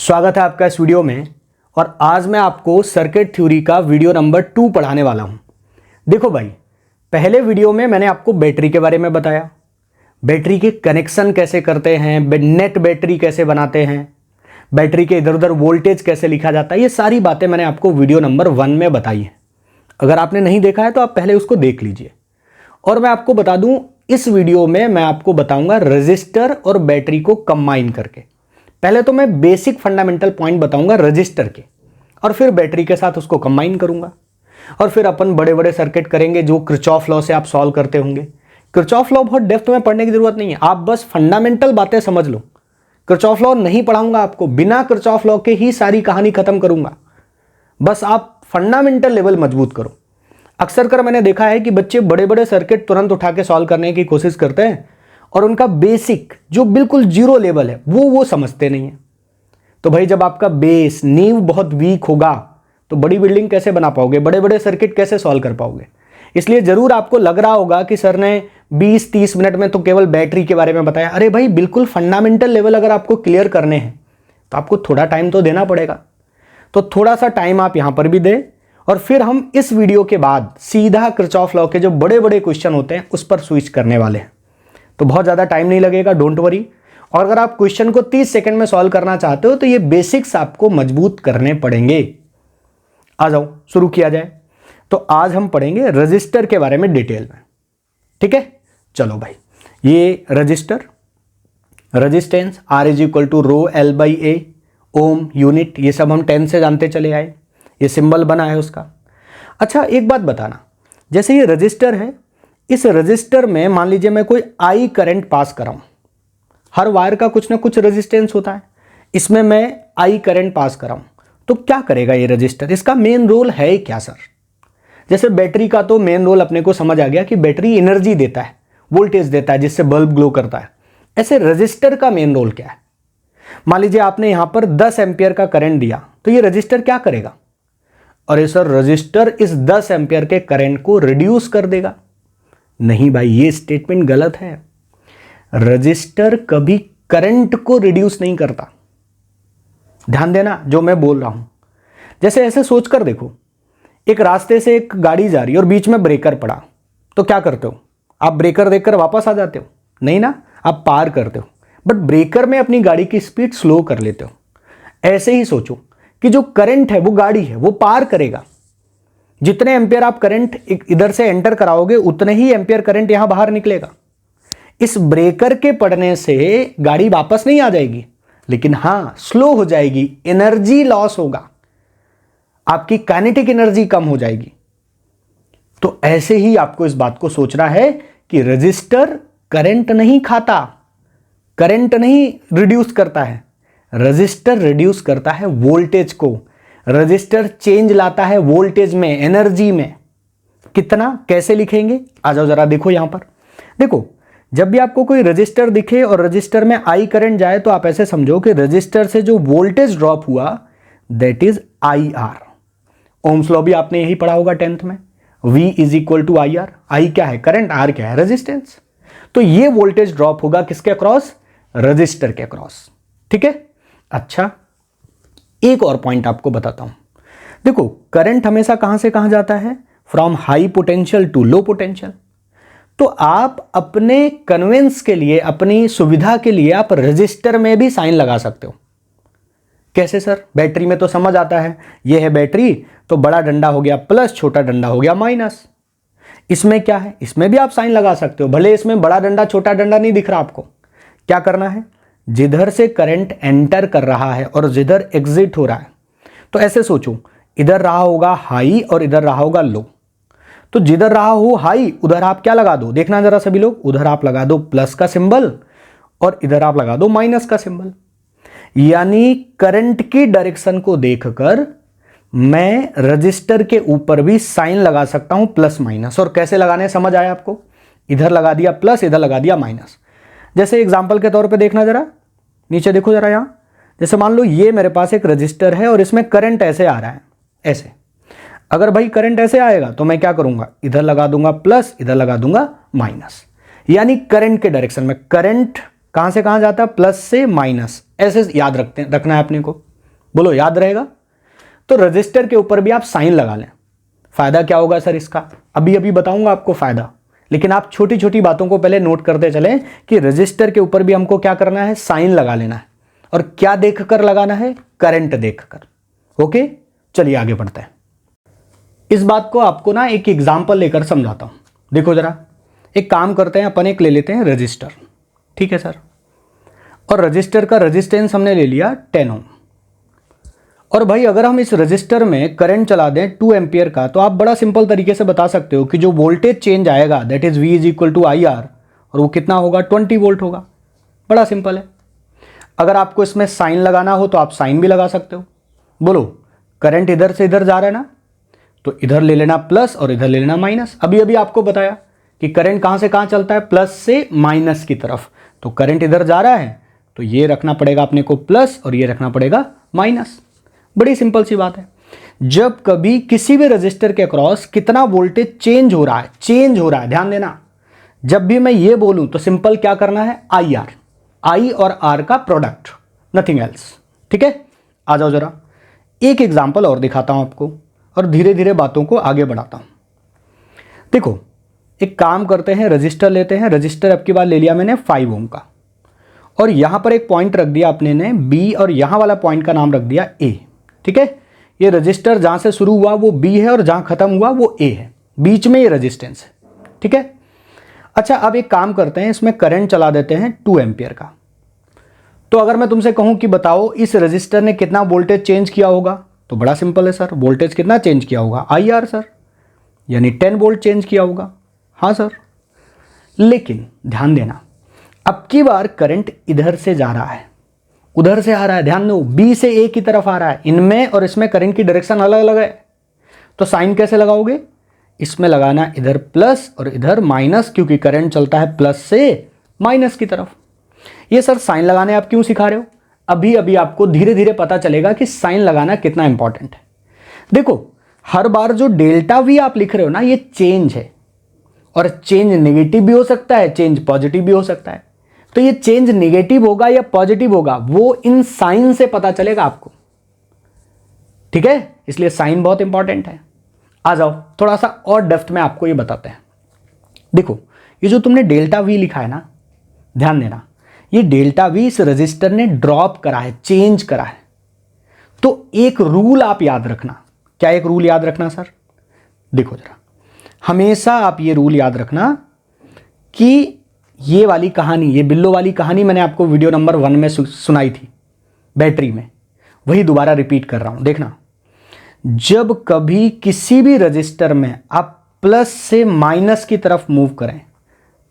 स्वागत है आपका इस वीडियो में। और आज मैं आपको सर्किट थ्योरी का वीडियो नंबर 2 पढ़ाने वाला हूं। देखो भाई, पहले वीडियो में मैंने आपको बैटरी के बारे में बताया, बैटरी के कनेक्शन कैसे करते हैं, नेट बैटरी कैसे बनाते हैं, बैटरी के इधर उधर वोल्टेज कैसे लिखा जाता है। ये सारी बातें मैंने आपको वीडियो नंबर 1 में बताई हैं। अगर आपने नहीं देखा है तो आप पहले उसको देख लीजिए। और मैं आपको बता दूं, इस वीडियो में मैं आपको बताऊंगा रजिस्टर और बैटरी को कंबाइन करके। पहले तो मैं बेसिक फंडामेंटल पॉइंट बताऊंगा रजिस्टर के, और फिर बैटरी के साथ उसको कंबाइन करूंगा, और फिर अपन बड़े बड़े सर्किट करेंगे जो किरचॉफ लॉ से आप सॉल्व करते होंगे। किरचॉफ लॉ बहुत डेप्थ में पढ़ने की जरूरत नहीं है, आप बस फंडामेंटल बातें समझ लो। किरचॉफ लॉ नहीं पढ़ाऊंगा आपको, बिना किरचॉफ लॉ के ही सारी कहानी खत्म करूंगा। बस आप फंडामेंटल लेवल मजबूत करो। अक्सर कर मैंने देखा है कि बच्चे बड़े बड़े सर्किट तुरंत उठा के सॉल्व करने की कोशिश करते हैं और उनका बेसिक जो बिल्कुल जीरो लेवल है वो समझते नहीं है। तो भाई, जब आपका बेस नींव बहुत वीक होगा तो बड़ी बिल्डिंग कैसे बना पाओगे, बड़े बड़े सर्किट कैसे सॉल्व कर पाओगे। इसलिए जरूर आपको लग रहा होगा कि सर ने 20-30 मिनट में तो केवल बैटरी के बारे में बताया। अरे भाई, बिल्कुल फंडामेंटल लेवल अगर आपको क्लियर करने हैं तो आपको थोड़ा टाइम तो देना पड़ेगा। तो थोड़ा सा टाइम आप यहां पर भी दें, और फिर हम इस वीडियो के बाद सीधा किरचॉफ लॉ के जो बड़े बड़े क्वेश्चन होते हैं उस पर स्विच करने वाले हैं। तो बहुत ज़्यादा टाइम नहीं लगेगा, डोंट वरी। और अगर आप क्वेश्चन को 30 सेकंड में सॉल्व करना चाहते हो तो ये बेसिक्स आपको मजबूत करने पड़ेंगे। आ जाओ, शुरू किया जाए। तो आज हम पढ़ेंगे रजिस्टर के बारे में डिटेल में, ठीक है। चलो भाई, ये register, resistance R is equal to rho L by A, ohm, unit, ये सब हम 10 से जानते चले आए। ये सिंबल बना है उसका। अच्छा, एक बात बताना, जैसे ये रजिस्टर है, इस रजिस्टर में मान लीजिए मैं कोई I करंट पास कराऊं। हर वायर का कुछ ना कुछ रेजिस्टेंस होता है, इसमें मैं I करंट पास कराऊं तो क्या करेगा ये रजिस्टर, इसका मेन रोल है क्या सर। जैसे बैटरी का तो मेन रोल अपने को समझ आ गया कि बैटरी एनर्जी देता है, वोल्टेज देता है जिससे बल्ब ग्लो करता है। ऐसे रजिस्टर का मेन रोल क्या है। मान लीजिए आपने यहां पर 10 एम्पियर का करंट दिया तो ये रजिस्टर क्या करेगा। अरे सर, रजिस्टर इस 10 एम्पियर के करंट को रिड्यूस कर देगा। नहीं भाई, ये स्टेटमेंट गलत है। रजिस्टर कभी करंट को रिड्यूस नहीं करता। ध्यान देना जो मैं बोल रहा हूं। जैसे ऐसे सोचकर देखो, एक रास्ते से एक गाड़ी जा रही है और बीच में ब्रेकर पड़ा, तो क्या करते हो आप, ब्रेकर देखकर वापस आ जाते हो? नहीं ना, आप पार करते हो। बट ब्रेकर में अपनी गाड़ी की स्पीड स्लो कर लेते हो। ऐसे ही सोचो कि जो करंट है वो गाड़ी है, वो पार करेगा। जितने एम्पियर आप करंट इधर से एंटर कराओगे उतने ही एम्पियर करंट यहां बाहर निकलेगा। इस ब्रेकर के पड़ने से गाड़ी वापस नहीं आ जाएगी, लेकिन हां स्लो हो जाएगी, एनर्जी लॉस होगा, आपकी काइनेटिक एनर्जी कम हो जाएगी। तो ऐसे ही आपको इस बात को सोचना है कि रजिस्टर करंट नहीं खाता, करंट नहीं रिड्यूस करता है, रजिस्टर रिड्यूस करता है वोल्टेज को। रजिस्टर चेंज लाता है वोल्टेज में, एनर्जी में। कितना, कैसे लिखेंगे, आ जाओ जरा देखो यहां पर। देखो, जब भी आपको कोई रजिस्टर दिखे और रजिस्टर में I करंट जाए तो आप ऐसे समझो कि रजिस्टर से जो वोल्टेज ड्रॉप हुआ that is IR। Ohm's law भी आपने यही पढ़ा होगा 10th में। V is equal to IR। I क्या है, करंट, R क्या है, रेजिस्टेंस। तो ये वोल्टेज ड्रॉप होगा किसके अक्रॉस, रजिस्टर के अक्रॉस, ठीक है। अच्छा, एक और पॉइंट आपको बताता हूं। देखो, करंट हमेशा कहां से कहां जाता है, from high potential to low potential. तो आप अपने कन्वेंस के लिए, अपनी सुविधा के लिए आप रजिस्टर में भी साइन लगा सकते हो। कैसे सर, बैटरी में तो समझ आता है, ये है बैटरी, तो बड़ा डंडा हो गया प्लस, छोटा डंडा हो गया माइनस। इसमें क्या है, इसमें भी आप साइन लगा सकते हो, भले इसमें बड़ा डंडा छोटा डंडा नहीं दिख रहा आपको। क्या करना है, जिधर से करंट एंटर कर रहा है और जिधर एग्जिट हो रहा है, तो ऐसे सोचो, इधर रहा होगा हाई और इधर रहा होगा लो। तो जिधर रहा हो हाई उधर आप क्या लगा दो, देखना जरा सभी लोग, उधर आप लगा दो प्लस का सिंबल और इधर आप लगा दो माइनस का सिंबल। यानी करंट की डायरेक्शन को देखकर मैं रजिस्टर के ऊपर भी साइन लगा सकता हूं, प्लस माइनस। और कैसे लगाने, समझ आया आपको, इधर लगा दिया प्लस, इधर लगा दिया माइनस। जैसे एग्जाम्पल के तौर पे देखना जरा, नीचे देखो जरा यहां। जैसे मान लो ये मेरे पास एक रजिस्टर है और इसमें करंट ऐसे आ रहा है, ऐसे। अगर भाई करंट ऐसे आएगा तो मैं क्या करूंगा, इधर लगा दूंगा प्लस, इधर लगा दूंगा माइनस। यानी करंट के डायरेक्शन में, करंट कहां से कहां जाता है, प्लस से माइनस, ऐसे याद रखना है अपने को। बोलो याद रहेगा? तो रजिस्टर के ऊपर भी आप साइन लगा लें। फायदा क्या होगा सर इसका? अभी अभी बताऊंगा आपको फायदा, लेकिन आप छोटी छोटी बातों को पहले नोट करते चलें कि रजिस्टर के ऊपर भी हमको क्या करना है, साइन लगा लेना है। और क्या देखकर लगाना है? करंट देखकर। ओके, चलिए आगे बढ़ते हैं। इस बात को आपको ना एक एग्जाम्पल लेकर समझाता हूं। देखो जरा, एक काम करते हैं, अपन एक ले लेते हैं रजिस्टर, ठीक है सर। और रजिस्टर का रेजिस्टेंस हमने ले लिया 10 ओम। और भाई अगर हम इस रजिस्टर में करंट चला दें 2 एम्पियर का, तो आप बड़ा सिंपल तरीके से बता सकते हो कि जो वोल्टेज चेंज आएगा that is V is equal to I R, और वो कितना होगा? 20 वोल्ट होगा। बड़ा सिंपल है। अगर आपको इसमें साइन लगाना हो तो आप साइन भी लगा सकते हो। बोलो, करंट इधर से इधर जा रहा है ना, तो इधर ले लेना प्लस और इधर ले लेना माइनस। अभी अभी आपको बताया कि करंट कहां से कहां चलता है? प्लस से माइनस की तरफ। तो करंट इधर जा रहा है तो ये रखना पड़ेगा अपने को प्लस और ये रखना पड़ेगा माइनस। बड़ी सिंपल सी बात है। जब कभी किसी भी रजिस्टर के अक्रॉस कितना वोल्टेज चेंज हो रहा है, ध्यान देना, जब भी मैं ये बोलूं तो सिंपल क्या करना है? आई आर, आई और आर का प्रोडक्ट, नथिंग एल्स। ठीक है, आ जाओ जरा एक एग्जांपल और दिखाता हूं आपको और धीरे धीरे बातों को आगे बढ़ाता हूं। देखो, एक काम करते हैं, रजिस्टर लेते हैं। रजिस्टर अब की बार ले लिया मैंने 5 ओम का, और यहां पर एक पॉइंट रख दिया अपने ने बी, और यहां वाला पॉइंट का नाम रख दिया ए। ठीक है, ये रजिस्टर जहां से शुरू हुआ वो बी है और जहां खत्म हुआ वो ए है, बीच में ये रेजिस्टेंस है। ठीक है, अच्छा अब एक काम करते हैं, इसमें करंट चला देते हैं 2 एम्पियर का। तो अगर मैं तुमसे कहूं कि बताओ इस रजिस्टर ने कितना वोल्टेज चेंज किया होगा, तो बड़ा सिंपल है सर, वोल्टेज कितना चेंज किया होगा? आई आर सर, यानी 10 वोल्ट चेंज किया होगा। हाँ सर, लेकिन ध्यान देना, अब की बार करंट इधर से जा रहा है, उधर से आ रहा है। ध्यान दो, बी से ए की तरफ आ रहा है। इनमें और इसमें करंट की डायरेक्शन अलग अलग है, तो साइन कैसे लगाओगे? इसमें लगाना इधर प्लस और इधर माइनस, क्योंकि करंट चलता है प्लस से माइनस की तरफ। ये सर साइन लगाने आप क्यों सिखा रहे हो? अभी अभी आपको धीरे धीरे पता चलेगा कि साइन लगाना कितना इंपॉर्टेंट है। देखो, हर बार जो डेल्टा वी आप लिख रहे हो ना, ये चेंज है, और चेंज नेगेटिव भी हो सकता है, चेंज पॉजिटिव भी हो सकता है। तो ये चेंज नेगेटिव होगा या पॉजिटिव होगा, वो इन साइन से पता चलेगा आपको। ठीक है, इसलिए साइन बहुत इंपॉर्टेंट है। आ जाओ थोड़ा सा और डेप्थ में आपको ये बताते हैं। देखो, ये जो तुमने डेल्टा वी लिखा है ना, ध्यान देना, ये डेल्टा वी इस रजिस्टर ने ड्रॉप करा है, चेंज करा है। तो एक रूल आप याद रखना। क्या एक रूल याद रखना सर? देखो जरा, हमेशा आप ये रूल याद रखना कि ये वाली कहानी, ये बिल्लो वाली कहानी मैंने आपको वीडियो नंबर 1 में सुनाई थी बैटरी में, वही दोबारा रिपीट कर रहा हूं। देखना, जब कभी किसी भी रजिस्टर में आप प्लस से माइनस की तरफ मूव करें,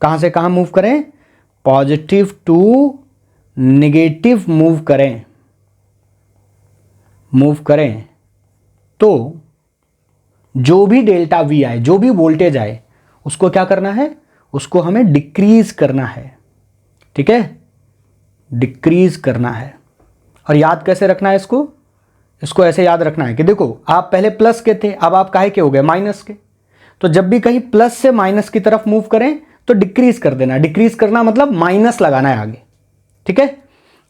कहां से कहां मूव करें? पॉजिटिव टू नेगेटिव मूव करें, तो जो भी डेल्टा वी आए, जो भी वोल्टेज आए, उसको क्या करना है? उसको हमें डिक्रीज करना है। ठीक है, डिक्रीज करना है। और याद कैसे रखना है इसको? इसको ऐसे याद रखना है कि देखो, आप पहले प्लस के थे, अब आप काहे के हो गए? माइनस के। तो जब भी कहीं प्लस से माइनस की तरफ मूव करें तो डिक्रीज कर देना। डिक्रीज करना मतलब माइनस लगाना है आगे। ठीक है,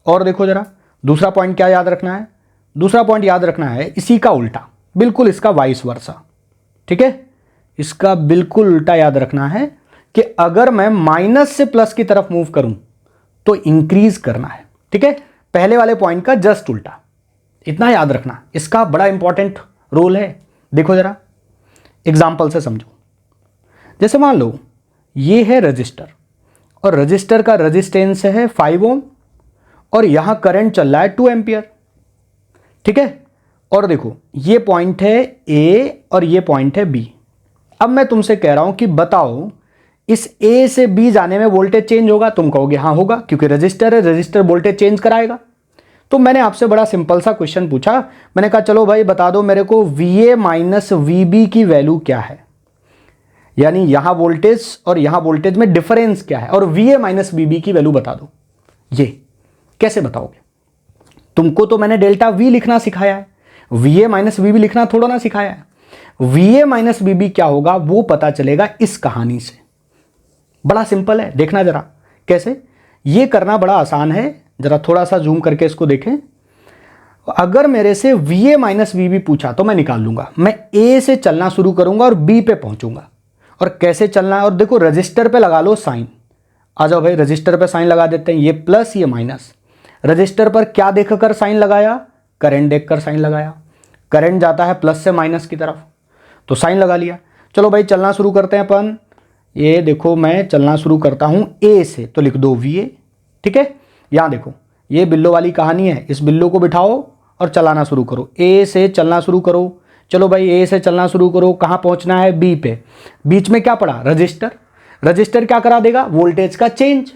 और देखो जरा दूसरा पॉइंट क्या याद रखना है? दूसरा पॉइंट याद रखना है इसी का उल्टा, बिल्कुल इसका वाइस वर्सा। ठीक है, इसका बिल्कुल उल्टा याद रखना है कि अगर मैं माइनस से प्लस की तरफ मूव करूं तो इंक्रीज करना है। ठीक है, पहले वाले पॉइंट का जस्ट उल्टा, इतना याद रखना, इसका बड़ा इंपॉर्टेंट रोल है। देखो जरा एग्जाम्पल से समझो। जैसे मान लो ये है रजिस्टर, और रजिस्टर का रेजिस्टेंस है 5 ओम, और यहां करंट चल रहा है 2 एम्पियर। ठीक है, और देखो ये पॉइंट है ए और ये पॉइंट है बी। अब मैं तुमसे कह रहा हूं कि बताओ इस ए से बी जाने में वोल्टेज चेंज होगा? तुम कहोगे हाँ होगा, क्योंकि रजिस्टर है, रजिस्टर वोल्टेज चेंज कराएगा। तो मैंने आपसे बड़ा सिंपल सा क्वेश्चन पूछा, मैंने कहा चलो भाई बता दो मेरे को VA माइनस VB की वैल्यू क्या है, यानी यहां वोल्टेज और यहां वोल्टेज में डिफरेंस क्या है, और VA माइनस VB की वैल्यू बता दो। ये कैसे बताओगे? तुमको तो मैंने डेल्टा V लिखना सिखाया है, VA माइनस VB लिखना थोड़ा ना सिखाया है। VA माइनस VB क्या होगा वो पता चलेगा इस कहानी से। बड़ा सिंपल है, देखना जरा कैसे। ये करना बड़ा आसान है, जरा थोड़ा सा जूम करके इसको देखें। अगर मेरे से VA माइनस VB पूछा तो मैं निकाल लूंगा। मैं A से चलना शुरू करूंगा और B पे पहुंचूंगा। और कैसे चलना है, और देखो रजिस्टर पे लगा लो साइन। आ जाओ भाई, रजिस्टर पे साइन लगा देते हैं, ये प्लस ये माइनस। रजिस्टर पर क्या देखकर साइन लगाया, करंट देखकर साइन लगाया। करंट जाता है प्लस से माइनस की तरफ, तो साइन लगा लिया। चलो भाई चलना शुरू करते हैं अपन। ये देखो मैं चलना शुरू करता हूं A से, तो लिख दो VA। ठीक है, यहां देखो ये बिल्लो वाली कहानी है, इस बिल्लो को बिठाओ और चलाना शुरू करो। A से चलना शुरू करो। चलो भाई A से चलना शुरू करो, कहां पहुंचना है, B पे। बीच में क्या पड़ा, रजिस्टर। रजिस्टर क्या करा देगा, वोल्टेज का चेंज।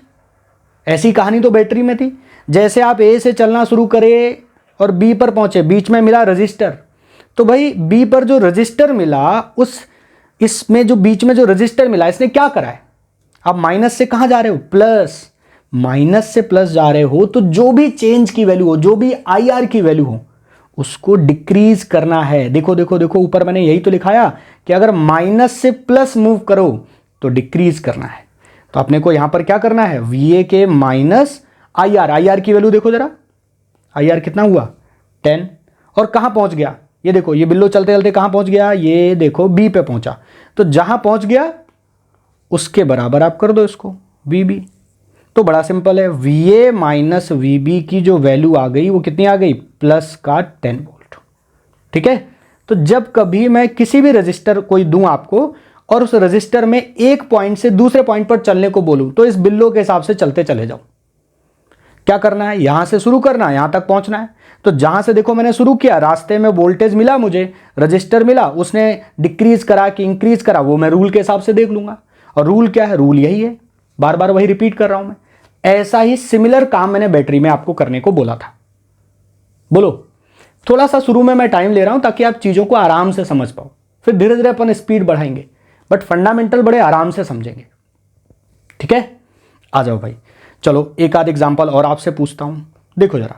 ऐसी कहानी तो बैटरी में थी। जैसे आप A से चलना शुरू करे और B पर पहुंचे, बीच में मिला रजिस्टर, तो भाई B पर जो रजिस्टर मिला, उस इसमें जो बीच में जो रजिस्टर मिला, इसने क्या करा है, आप माइनस से कहां जा रहे हो, प्लस। माइनस से प्लस जा रहे हो तो जो भी चेंज की वैल्यू हो, जो भी IR की वैल्यू हो, उसको डिक्रीज करना है। देखो देखो देखो, ऊपर मैंने यही तो लिखाया कि अगर माइनस से प्लस मूव करो तो डिक्रीज करना है। तो अपने को यहां पर क्या करना है, VA के माइनस IR की वैल्यू देखो जरा, IR कितना हुआ 10। और कहां पहुंच गया, ये देखो ये बिल्लो चलते चलते कहां पहुंच गया, ये देखो B पे पहुंचा। तो जहां पहुंच गया उसके बराबर आप कर दो इसको, VB। तो बड़ा सिंपल है, VA माइनस VB की जो वैल्यू आ गई वो कितनी आ गई, प्लस का 10 वोल्ट। ठीक है, तो जब कभी मैं किसी भी रजिस्टर कोई दूं आपको और उस रजिस्टर में एक पॉइंट से दूसरे पॉइंट पर चलने को बोलूं, तो इस बिल्लो के हिसाब से चलते चले जाओ। क्या करना है, यहां से शुरू करना है, यहां तक पहुंचना है। तो जहां से देखो मैंने शुरू किया, रास्ते में वोल्टेज मिला मुझे, रजिस्टर मिला, उसने डिक्रीज करा कि इंक्रीज करा, वो मैं रूल के हिसाब से देख लूंगा। और रूल क्या है, रूल यही है, बार बार वही रिपीट कर रहा हूं मैं। ऐसा ही सिमिलर काम मैंने बैटरी में आपको करने को बोला था। बोलो, थोड़ा सा शुरू में मैं टाइम ले रहा हूं ताकि आप चीजों को आराम से समझ पाओ, फिर धीरे धीरे अपन स्पीड बढ़ाएंगे, बट फंडामेंटल बड़े आराम से समझेंगे। ठीक है, आ जाओ भाई, चलो एक आध एग्जांपल और आपसे पूछता हूं। देखो जरा,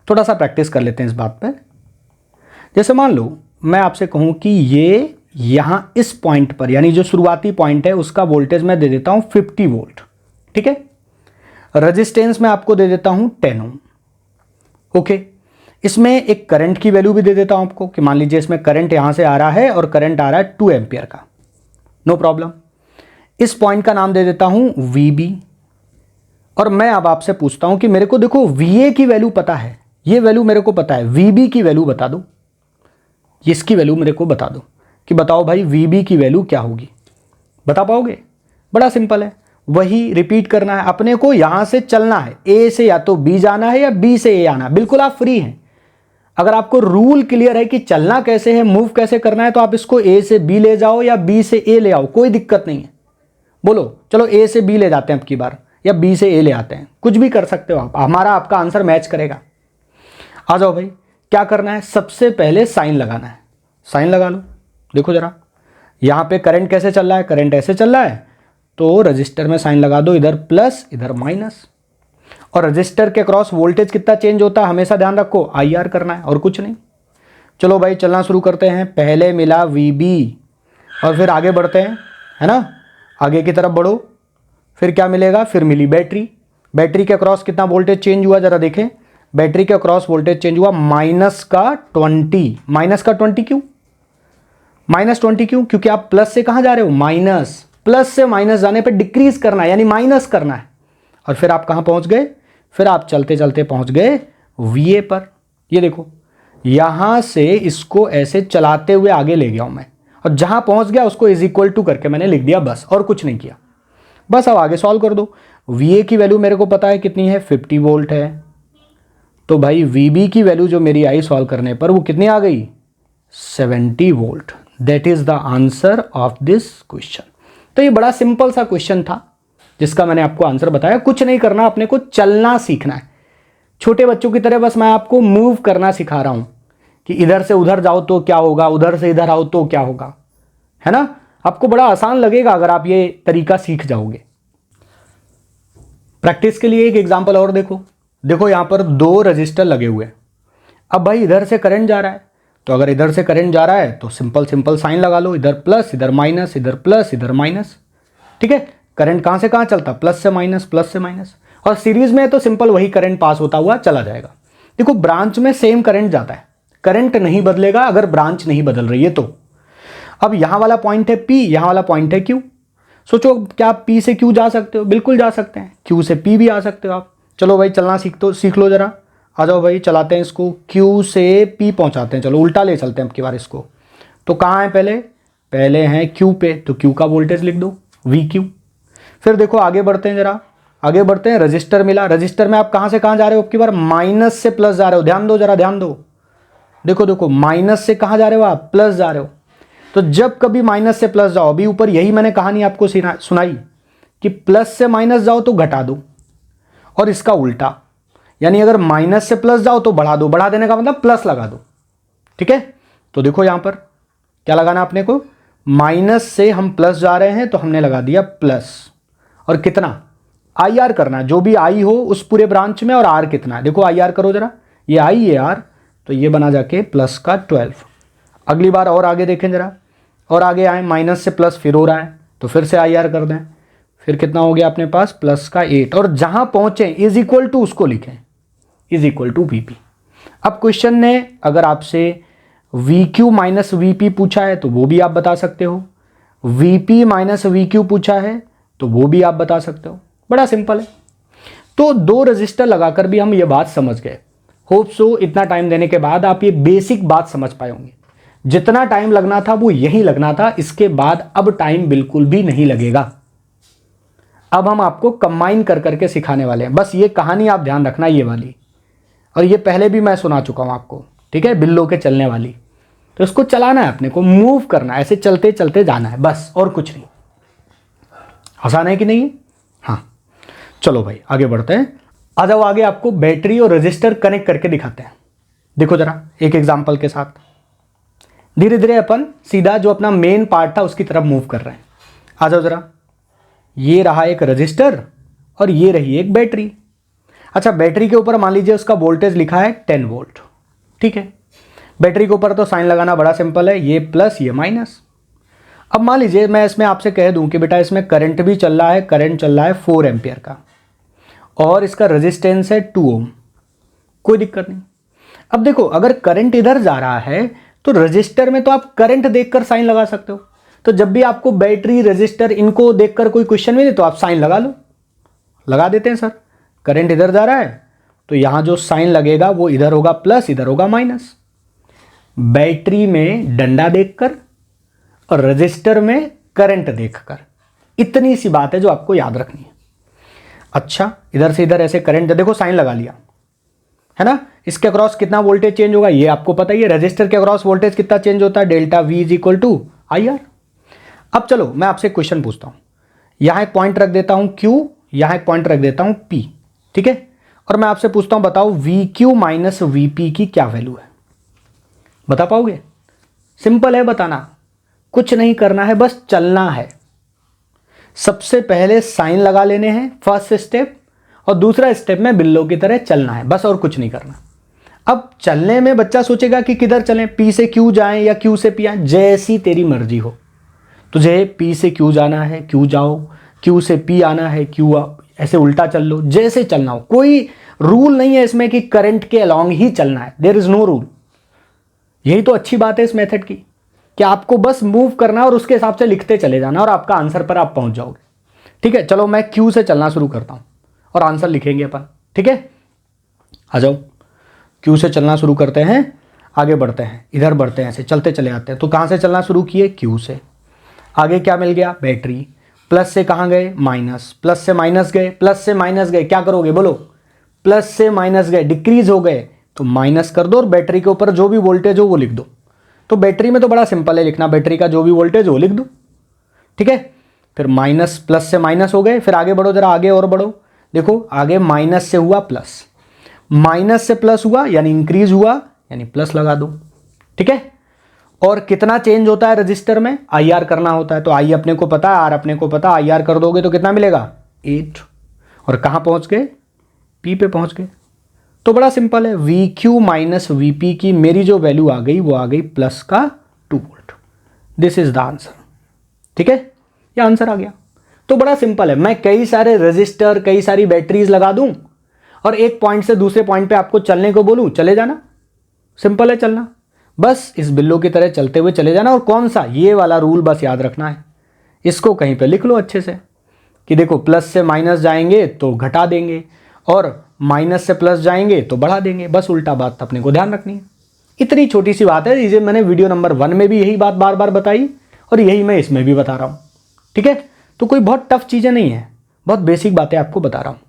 थोड़ा सा प्रैक्टिस कर लेते हैं इस बात पे। जैसे मान लो मैं आपसे कहूं कि ये यहां इस पॉइंट पर, यानी जो शुरुआती पॉइंट है उसका वोल्टेज मैं दे देता हूं 50 वोल्ट। ठीक है, रेजिस्टेंस में आपको दे देता हूं 10 ओम। ओके, इसमें एक करंट की वैल्यू भी दे देता हूं आपको कि मान लीजिए इसमें करंट यहां से आ रहा है और करंट आ रहा है 2 एम्पियर का। नो प्रॉब्लम, इस पॉइंट का नाम दे देता हूं VB। और मैं अब आपसे पूछता हूं कि मेरे को देखो VA की वैल्यू पता है, ये वैल्यू मेरे को पता है, VB की वैल्यू बता दो, इसकी वैल्यू मेरे को बता दो कि बताओ भाई VB की वैल्यू क्या होगी। बता पाओगे, बड़ा सिंपल है, वही रिपीट करना है अपने को। यहां से चलना है, A से या तो B जाना है या B से A आना है, बिल्कुल आप फ्री हैं। अगर आपको रूल क्लियर है कि चलना कैसे है, मूव कैसे करना है, तो आप इसको A से B ले जाओ या B से A ले आओ, कोई दिक्कत नहीं है। बोलो चलो A से B ले जाते हैं अब की बार, या B से A ले आते हैं, कुछ भी कर सकते हो आप, हमारा आपका आंसर मैच करेगा। आ जाओ भाई, क्या करना है, सबसे पहले साइन लगाना है। साइन लगा लो। देखो जरा, यहां पे करंट कैसे चल रहा है, करंट ऐसे चल रहा है, तो रजिस्टर में साइन लगा दो, इधर प्लस इधर माइनस। और रजिस्टर के क्रॉस वोल्टेज कितना चेंज होता है हमेशा ध्यान रखो, IR करना है और कुछ नहीं। चलो भाई चलना शुरू करते हैं। पहले मिला VB और फिर आगे बढ़ते हैं, है ना, आगे की तरफ बढ़ो, फिर क्या मिलेगा, फिर मिली बैटरी। बैटरी के क्रॉस कितना वोल्टेज चेंज हुआ जरा देखें, बैटरी के क्रॉस वोल्टेज चेंज हुआ -20। -20 क्यों, -20 क्यों, क्योंकि आप प्लस से कहां जा रहे हो, माइनस। प्लस से माइनस जाने पर डिक्रीज करना है, यानी माइनस करना है। और फिर आप कहां पहुंच गए, फिर आप चलते चलते पहुंच गए VA पर। ये देखो, यहां से इसको ऐसे चलाते हुए आगे ले गया हूं मैं, और जहां पहुंच गया उसको इज इक्वल टू करके मैंने लिख दिया, बस, और कुछ नहीं किया। बस अब आगे सॉल्व कर दो। VA की वैल्यू मेरे को पता है कितनी है, 50 वोल्ट है। तो भाई VB की वैल्यू जो मेरी आई सॉल्व करने पर वो कितनी आ गई, 70 volt. That is the answer of this question. तो ये बड़ा सिंपल सा क्वेश्चन था जिसका मैंने आपको आंसर बताया। कुछ नहीं करना, अपने को चलना सीखना है, छोटे बच्चों की तरह। बस मैं आपको मूव करना सिखा रहा हूं कि इधर से उधर जाओ तो क्या होगा, उधर से इधर आओ तो क्या होगा, है ना। आपको बड़ा आसान लगेगा अगर आप ये तरीका सीख जाओगे। प्रैक्टिस के लिए एक एग्जांपल और देखो। देखो यहां पर 2 रजिस्टर लगे हुए हैं। अब भाई इधर से करंट जा रहा है, तो अगर इधर से करंट जा रहा है तो सिंपल साइन लगा लो, इधर प्लस इधर माइनस, इधर प्लस इधर माइनस। ठीक है, करंट कहां से कहां चलता, प्लस से माइनस, प्लस से माइनस। और सीरीज में है तो सिंपल वही करंट पास होता हुआ चला जाएगा। देखो ब्रांच में सेम करंट जाता है, करंट नहीं बदलेगा अगर ब्रांच नहीं बदल रही है तो। अब यहां वाला पॉइंट है P, यहां वाला पॉइंट है Q। सोचो क्या आप P से Q जा सकते हो? बिल्कुल जा सकते हैं। Q से P भी आ सकते हो आप। चलो भाई चलना सीख लो जरा, आ जाओ भाई चलाते हैं इसको, Q से P पहुंचाते हैं। चलो उल्टा ले चलते हैं अब की बार इसको। तो कहाँ है पहले हैं Q पे, तो Q का वोल्टेज लिख दो VQ। फिर देखो आगे बढ़ते हैं जरा, आगे बढ़ते हैं। रजिस्टर मिला, रजिस्टर में आप कहाँ से कहाँ जा रहे हो अब की बार? माइनस से प्लस जा रहे हो। ध्यान दो जरा, ध्यान दो। देखो माइनस से कहाँ जा रहे हो आप? प्लस जा रहे हो। तो जब कभी माइनस से प्लस जाओ, अभी ऊपर यही मैंने कहानी आपको सुनाई कि प्लस से माइनस जाओ तो घटा दो, और इसका उल्टा, यानी अगर माइनस से प्लस जाओ तो बढ़ा दो। बढ़ा देने का मतलब प्लस लगा दो। ठीक है, तो देखो यहां पर क्या लगाना अपने को, माइनस से हम प्लस जा रहे हैं तो हमने लगा दिया प्लस, और कितना? IR करना, जो भी आई हो उस पूरे ब्रांच में, और R कितना है देखो, IR करो जरा, ये I ये R, तो ये बना जाके प्लस का 12। अगली बार और आगे देखें जरा, और आगे आए, माइनस से प्लस फिर हो रहा है तो फिर से IR कर दें, फिर कितना हो गया अपने पास? प्लस का 8, और जहां पहुंचे इज इक्वल टू उसको लिखें, इज इक्वल टू VP। अब क्वेश्चन ने अगर आपसे VQ माइनस VP पूछा है तो वो भी आप बता सकते हो, VP माइनस VQ पूछा है तो वो भी आप बता सकते हो। बड़ा सिंपल है। तो दो रजिस्टर लगाकर भी हम ये बात समझ गए। होप सो इतना टाइम देने के बाद आप ये बेसिक बात समझ पाए होंगे। जितना टाइम लगना था वो यही लगना था, इसके बाद अब टाइम बिल्कुल भी नहीं लगेगा। अब हम आपको कंबाइन कर करके सिखाने वाले हैं। बस ये कहानी आप ध्यान रखना, ये वाली, और ये पहले भी मैं सुना चुका हूं आपको, ठीक है, बिल्लो के चलने वाली। तो इसको चलाना है अपने को, मूव करना है, ऐसे चलते चलते जाना है बस, और कुछ नहीं। आसान है कि नहीं? हाँ, चलो भाई आगे बढ़ते हैं। आ जाओ आगे, आपको बैटरी और रजिस्टर कनेक्ट करके दिखाते हैं। देखो जरा एक एग्जांपल के साथ, धीरे धीरे अपन सीधा जो अपना मेन पार्ट था उसकी तरफ मूव कर रहे हैं। आ जाओ जरा, ये रहा एक रजिस्टर और ये रही एक बैटरी। अच्छा, बैटरी के ऊपर मान लीजिए उसका वोल्टेज लिखा है 10 वोल्ट, ठीक है। बैटरी के ऊपर तो साइन लगाना बड़ा सिंपल है, ये प्लस ये माइनस। अब मान लीजिए मैं इसमें आपसे कह दूं कि बेटा इसमें करंट भी चल रहा है, करंट चल रहा है 4 एम्पियर का, और इसका रेजिस्टेंस है 2 ओम, कोई दिक्कत नहीं। अब देखो अगर करंट इधर जा रहा है तो रजिस्टर में तो आप करंट देखकर साइन लगा सकते हो। तो जब भी आपको बैटरी रजिस्टर इनको देखकर कोई क्वेश्चन मिले तो आप साइन लगा लो। लगा देते हैं सर, करंट इधर जा रहा है तो यहां जो साइन लगेगा वो इधर होगा प्लस, इधर होगा माइनस। बैटरी में डंडा देखकर और रजिस्टर में करंट देखकर, इतनी सी बात है जो आपको याद रखनी है। अच्छा, इधर से इधर ऐसे करंट, देखो साइन लगा लिया है ना, इसके अक्रॉस कितना वोल्टेज चेंज होगा ये आपको पता ही है। रजिस्टर के अक्रॉस वोल्टेज कितना चेंज होता है? Delta V is equal to IR। अब चलो मैं आपसे क्वेश्चन पूछता हूं, यहां एक पॉइंट रख देता हूं Q, यहां एक पॉइंट रख देता हूं P, ठीक है, और मैं आपसे पूछता हूं बताओ VQ माइनस VP की क्या वैल्यू है? बता पाओगे? सिंपल है बताना, कुछ नहीं करना है, बस चलना है। सबसे पहले साइन लगा लेने हैं, फर्स्ट स्टेप, और दूसरा स्टेप में बिल्लो की तरह चलना है, बस और कुछ नहीं करना। अब चलने में बच्चा सोचेगा कि किधर चलें, P से Q जाएं या Q से P आएं, जैसी तेरी मर्जी हो। तुझे P से Q जाना है Q जाओ, Q से P आना है Q आओ, ऐसे उल्टा चल लो, जैसे चलना हो। कोई रूल नहीं है इसमें कि करंट के अलॉन्ग ही चलना है, देयर इज नो रूल। यही तो अच्छी बात है इस मेथड की, कि आपको बस मूव करना और उसके हिसाब से लिखते चले जाना और आपका आंसर पर आप पहुंच जाओगे। ठीक है, चलो मैं Q से चलना शुरू करता हूं और आंसर लिखेंगे अपन, ठीक है। आ जाओ, Q से चलना शुरू करते हैं, आगे बढ़ते हैं, इधर बढ़ते हैं, ऐसे चलते चले आते हैं। तो कहां से चलना शुरू किए? Q से। आगे क्या मिल गया? बैटरी। प्लस से कहां गए? माइनस। प्लस से माइनस गए, प्लस से माइनस गए, क्या करोगे बोलो? प्लस से माइनस गए, डिक्रीज हो गए तो माइनस कर दो और बैटरी के ऊपर जो भी वोल्टेज हो वो लिख दो। तो बैटरी में तो बड़ा सिंपल है लिखना, बैटरी का जो भी वोल्टेज हो लिख दो, ठीक है। फिर माइनस, प्लस से माइनस हो गए, फिर आगे बढ़ो जरा, आगे और बढ़ो। देखो आगे माइनस से हुआ प्लस, माइनस से प्लस हुआ यानी इंक्रीज हुआ, यानी प्लस लगा दो, ठीक है। और कितना चेंज होता है रजिस्टर में? IR करना होता है, तो I अपने को पता है, R अपने को पता, IR कर दोगे तो कितना मिलेगा? 8। और कहां पहुंच गए? P पे पहुंच गए। तो बड़ा सिंपल है, VQ माइनस VP की मेरी जो वैल्यू आ गई वो आ गई प्लस का 2 volt. This is the answer, ठीक है, ये आंसर आ गया। तो बड़ा सिंपल है, मैं कई सारे रजिस्टर, कई सारी बैटरीज लगा दूं और एक पॉइंट से दूसरे पॉइंट पे आपको चलने को बोलूँ, चले जाना, सिंपल है चलना, बस इस बिल्लो की तरह चलते हुए चले जाना। और कौन सा, ये वाला रूल बस याद रखना है, इसको कहीं पे लिख लो अच्छे से कि देखो प्लस से माइनस जाएंगे तो घटा देंगे और माइनस से प्लस जाएंगे तो बढ़ा देंगे, बस उल्टा बात अपने को ध्यान रखनी है। इतनी छोटी सी बात है, इसे मैंने वीडियो नंबर 1 में भी यही बात बार बार बताई और यही मैं इसमें भी बता रहा हूँ, ठीक है। तो कोई बहुत टफ चीज़ें नहीं है, बहुत बेसिक बातें आपको बता रहा हूँ।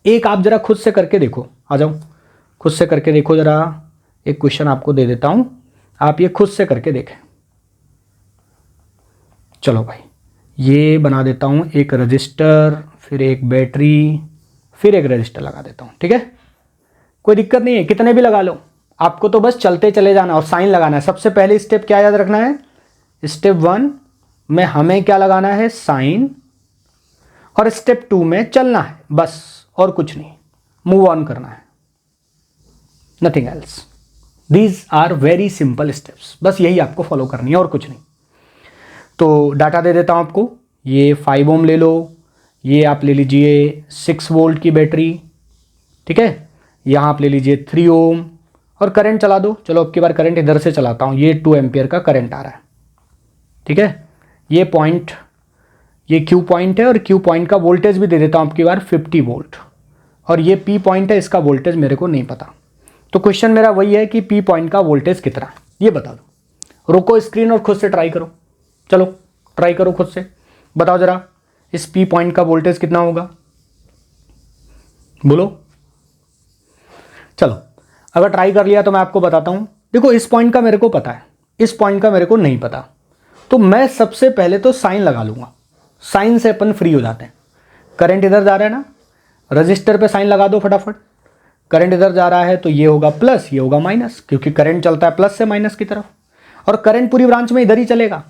एक आप जरा खुद से करके देखो, आ जाओ खुद से करके देखो जरा, एक क्वेश्चन आपको दे देता हूँ, आप ये खुद से करके देखें। चलो भाई, ये बना देता हूँ एक रजिस्टर, फिर एक बैटरी, फिर एक रजिस्टर लगा देता हूँ, ठीक है। कोई दिक्कत नहीं है, कितने भी लगा लो, आपको तो बस चलते चले जाना और साइन लगाना है। सबसे पहले स्टेप क्या याद रखना है, स्टेप 1 में हमें क्या लगाना है, साइन, और स्टेप 2 में चलना है, बस और कुछ नहीं, मूव ऑन करना है, nothing else. These are very simple steps, बस यही आपको फॉलो करनी है और कुछ नहीं। तो डाटा दे देता हूँ आपको, ये 5 ओम ले लो, ये आप ले लीजिए 6 वोल्ट की बैटरी, ठीक है, यहाँ आप ले लीजिए 3 ओम और करंट चला दो। चलो अब की बार करंट इधर से चलाता हूँ, ये 2 एम्पियर का करंट आ रहा है, ठीक है। ये पॉइंट, ये क्यू पॉइंट है और क्यू पॉइंट का वोल्टेज भी दे देता हूँ अब की बार 50 वोल्ट, और ये पी पॉइंट है, इसका वोल्टेज मेरे को नहीं पता। तो क्वेश्चन मेरा वही है कि पी पॉइंट का वोल्टेज कितना है, ये बता दो। रोको स्क्रीन और खुद से ट्राई करो, चलो ट्राई करो खुद से, बताओ जरा इस पी पॉइंट का वोल्टेज कितना होगा, बोलो। चलो अगर ट्राई कर लिया तो मैं आपको बताता हूँ। देखो इस पॉइंट का मेरे को पता है, इस पॉइंट का मेरे को नहीं पता, तो मैं सबसे पहले तो साइन लगा लूँगा, साइन से अपन फ्री हो जाते हैं। करंट इधर जा रहा है ना, रजिस्टर पे साइन लगा दो फटाफट, करंट इधर जा रहा है तो ये होगा प्लस, ये होगा माइनस, क्योंकि करंट चलता है प्लस से माइनस की तरफ, और करंट पूरी ब्रांच में इधर ही चलेगा।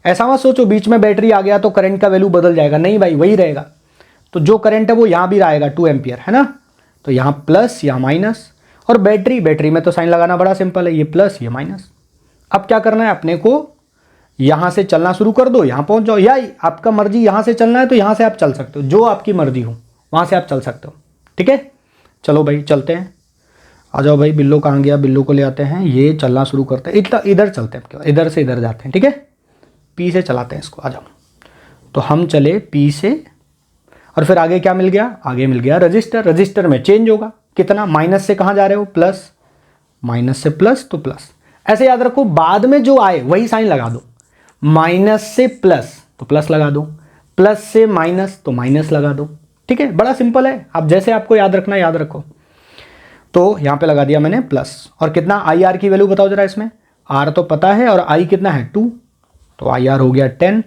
ऐसा मत सोचो बीच में बैटरी आ गया तो करंट का वैल्यू बदल जाएगा, नहीं भाई वही रहेगा। तो जो करंट है वो यहाँ भी आएगा 2 एम्पियर, है ना, तो यहाँ प्लस यहाँ माइनस, और बैटरी में तो साइन लगाना बड़ा सिंपल है, ये प्लस ये माइनस। अब क्या करना है अपने को, यहाँ से चलना शुरू कर दो, यहाँ पहुँच जाओ, या आपका मर्जी यहाँ से चलना है तो यहाँ से आप चल सकते हो, जो आपकी मर्जी हो वहाँ से आप चल सकते हो, ठीक है। चलो भाई चलते हैं, आ जाओ भाई, बिल्लो कहाँ गया, बिल्लो को ले आते हैं, ये चलना शुरू करते हैं, इधर चलते हैं, इधर से इधर जाते हैं, ठीक है, पी से चलाते हैं इसको, आ जाओ। तो हम चले पी से, और फिर आगे क्या मिल गया, आगे मिल गया रजिस्टर, रजिस्टर में चेंज होगा कितना, माइनस से कहाँ जा रहे हो, प्लस, माइनस से प्लस तो प्लस, ऐसे याद रखो, बाद में जो आए वही साइन लगा दो। माइनस से प्लस तो प्लस लगा दो, प्लस से माइनस तो माइनस लगा दो, ठीक है, बड़ा सिंपल है, आप जैसे आपको याद रखना याद रखो। तो यहाँ पे लगा दिया मैंने प्लस, और कितना आई आर की वैल्यू बताओ जरा, इसमें आर तो पता है और आई कितना है 2, तो आई आर हो गया 10,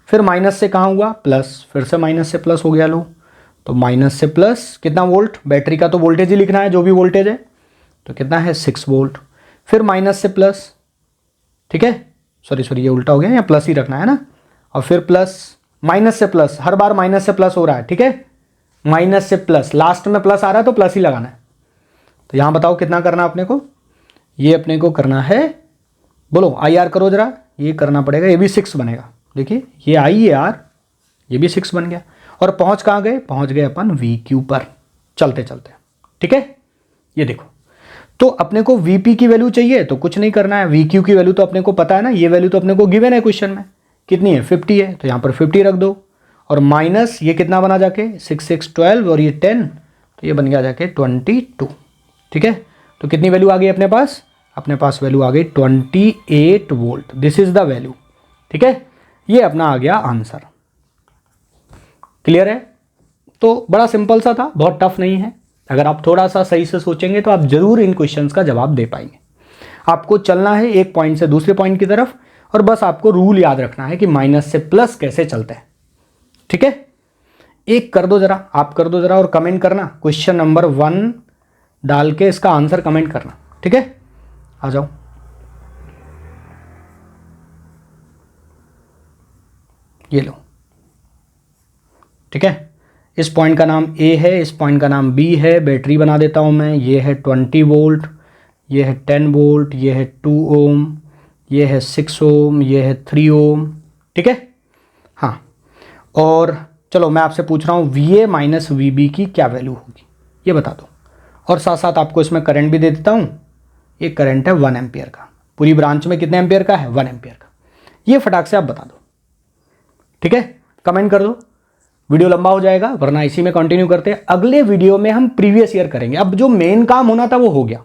फिर माइनस से कहाँ हुआ प्लस, फिर से माइनस से प्लस हो गया, लो तो माइनस से प्लस कितना वोल्ट, बैटरी का तो वोल्टेज ही लिखना है जो भी वोल्टेज है, तो कितना है 6 वोल्ट, फिर माइनस से प्लस, ठीक है, सॉरी ये उल्टा हो गया, या प्लस ही रखना है ना, और फिर प्लस, माइनस से प्लस, हर बार माइनस से प्लस हो रहा है, ठीक है, माइनस से प्लस, लास्ट में प्लस आ रहा है तो प्लस ही लगाना है। तो यहाँ बताओ कितना करना अपने को, ये अपने को करना है, बोलो आई आर करो जरा, ये करना पड़ेगा, ये भी 6 बनेगा, देखिए ये आई ये आर, ये भी 6 बन गया, और पहुँच कहाँ गए, पहुँच गए अपन वी क्यू पर, चलते चलते, ठीक है। ये देखो, तो अपने को वीपी की वैल्यू चाहिए तो कुछ नहीं करना है, वी क्यू की वैल्यू तो अपने को पता है ना, ये वैल्यू तो अपने को गिवन है क्वेश्चन में, कितनी है 50 है, तो यहाँ पर 50 रख दो, और माइनस ये कितना बना जाके 6 6 12 और ये 10, तो ये बन गया जाके 22, ठीक है। तो कितनी वैल्यू आ गई अपने पास वैल्यू आ गई 28 volt, this is the value, ठीक है। ये अपना आ गया आंसर, क्लियर है। तो बड़ा सिंपल सा था, बहुत टफ नहीं है, अगर आप थोड़ा सा सही से सोचेंगे तो आप जरूर इन क्वेश्चंस का जवाब दे पाएंगे। आपको चलना है एक पॉइंट से दूसरे पॉइंट की तरफ, और बस आपको रूल याद रखना है कि माइनस से प्लस कैसे चलते हैं, ठीक है। एक कर दो जरा, आप कर दो जरा और कमेंट करना, क्वेश्चन नंबर 1 डाल के इसका आंसर कमेंट करना, ठीक है। आ जाओ, ये लो, ठीक है। इस पॉइंट का नाम ए है, इस पॉइंट का नाम बी है, बैटरी बना देता हूं मैं, ये है 20 वोल्ट, ये है 10 वोल्ट, ये है 2 ओम, ये है 6 ओम, ये है 3 ओम, ठीक है। हाँ, और चलो मैं आपसे पूछ रहा हूँ V A minus V B की क्या वैल्यू होगी, ये बता दो। और साथ साथ आपको इसमें करंट भी दे देता हूँ। ये करंट है 1 एम्पियर का, पूरी ब्रांच में कितने एम्पियर का है, 1 एम्पियर का। ये फटाक से आप बता दो, ठीक है, कमेंट कर दो। वीडियो लंबा हो जाएगा, वरना इसी में कंटिन्यू करते हैं। अगले वीडियो में हम प्रीवियस ईयर करेंगे। अब जो मेन काम होना था वो हो गया।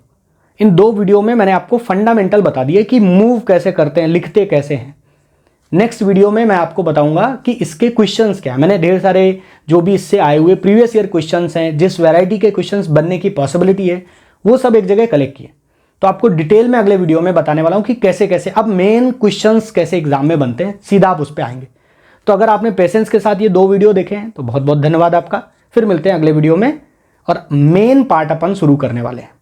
इन 2 वीडियो में मैंने आपको फंडामेंटल बता दिए कि मूव कैसे करते हैं, लिखते कैसे हैं। नेक्स्ट वीडियो में मैं आपको बताऊंगा कि इसके क्वेश्चंस क्या है। मैंने ढेर सारे जो भी इससे आए हुए प्रीवियस ईयर क्वेश्चंस हैं, जिस वैरायटी के क्वेश्चंस बनने की पॉसिबिलिटी है, वो सब एक जगह कलेक्ट किए। तो आपको डिटेल में अगले वीडियो में बताने वाला हूं कि कैसे कैसे अब मेन क्वेश्चंस कैसे एग्जाम में बनते हैं, सीधा आप उस पर आएंगे। तो अगर आपने पेशेंस के साथ ये 2 वीडियो देखे हैं तो बहुत बहुत धन्यवाद आपका। फिर मिलते हैं अगले वीडियो में और मेन पार्ट अपन शुरू करने वाले हैं।